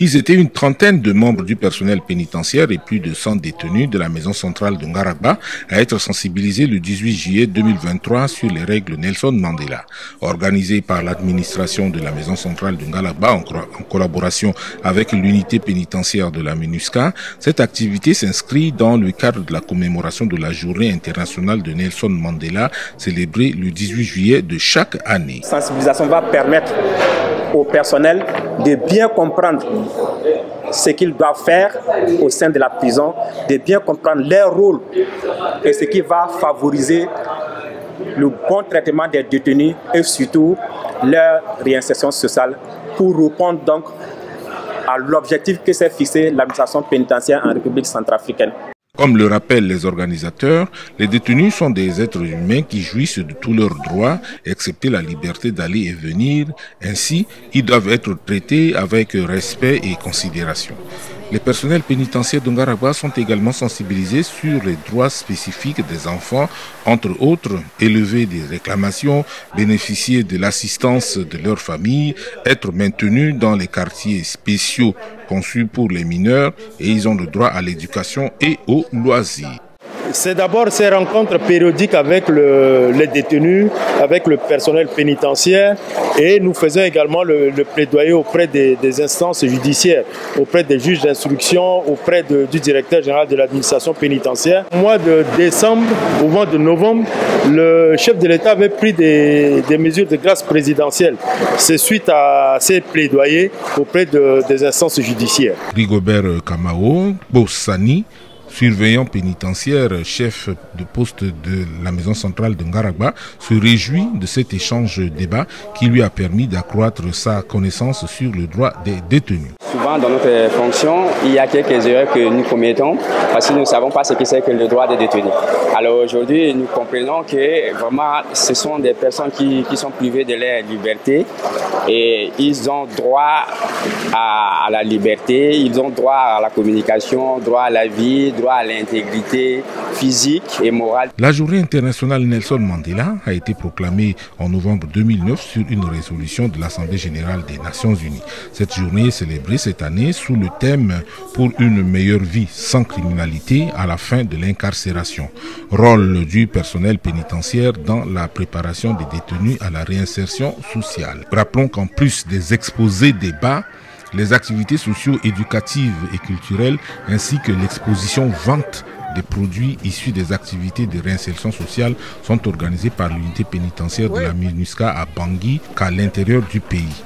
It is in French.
Ils étaient une trentaine de membres du personnel pénitentiaire et plus de 100 détenus de la maison centrale de Ngaragba à être sensibilisés le 18 juillet 2023 sur les règles Nelson Mandela. Organisée par l'administration de la maison centrale de Ngaragba en collaboration avec l'unité pénitentiaire de la MINUSCA, cette activité s'inscrit dans le cadre de la commémoration de la journée internationale de Nelson Mandela célébrée le 18 juillet de chaque année. La sensibilisation va permettre au personnel de bien comprendre ce qu'ils doivent faire au sein de la prison, de bien comprendre leur rôle et ce qui va favoriser le bon traitement des détenus et surtout leur réinsertion sociale pour répondre donc à l'objectif que s'est fixé l'administration pénitentiaire en République centrafricaine. Comme le rappellent les organisateurs, les détenus sont des êtres humains qui jouissent de tous leurs droits, excepté la liberté d'aller et venir. Ainsi, ils doivent être traités avec respect et considération. Les personnels pénitentiaires de Ngaragba sont également sensibilisés sur les droits spécifiques des enfants, entre autres, élever des réclamations, bénéficier de l'assistance de leur famille, être maintenus dans les quartiers spéciaux conçus pour les mineurs et ils ont le droit à l'éducation et aux loisirs. C'est d'abord ces rencontres périodiques avec les détenus, avec le personnel pénitentiaire et nous faisons également le plaidoyer auprès des instances judiciaires, auprès des juges d'instruction, auprès du directeur général de l'administration pénitentiaire. Au mois de décembre, au mois de novembre, le chef de l'État avait pris des mesures de grâce présidentielle. C'est suite à ces plaidoyers auprès des instances judiciaires. Rigobert Kamao, Bossani, surveillant pénitentiaire, chef de poste de la maison centrale de Ngaragba, se réjouit de cet échange-débat qui lui a permis d'accroître sa connaissance sur le droit des détenus. Souvent dans notre fonction, il y a quelques erreurs que nous commettons parce que nous ne savons pas ce que c'est que le droit des détenus. Alors aujourd'hui, nous comprenons que vraiment ce sont des personnes qui sont privées de leur liberté et ils ont droit à la liberté, ils ont droit à la communication, droit à la vie, droit à l'intégrité physique et morale. La journée internationale Nelson Mandela a été proclamée en novembre 2009 sur une résolution de l'Assemblée générale des Nations unies. Cette journée est célébrée cette année sous le thème « Pour une meilleure vie sans criminalité à la fin de l'incarcération ». Rôle du personnel pénitentiaire dans la préparation des détenus à la réinsertion sociale. Rappelons qu'en plus des exposés débats, les activités socio-éducatives et culturelles ainsi que l'exposition-vente des produits issus des activités de réinsertion sociale sont organisées par l'unité pénitentiaire de la MINUSCA à Bangui qu'à l'intérieur du pays.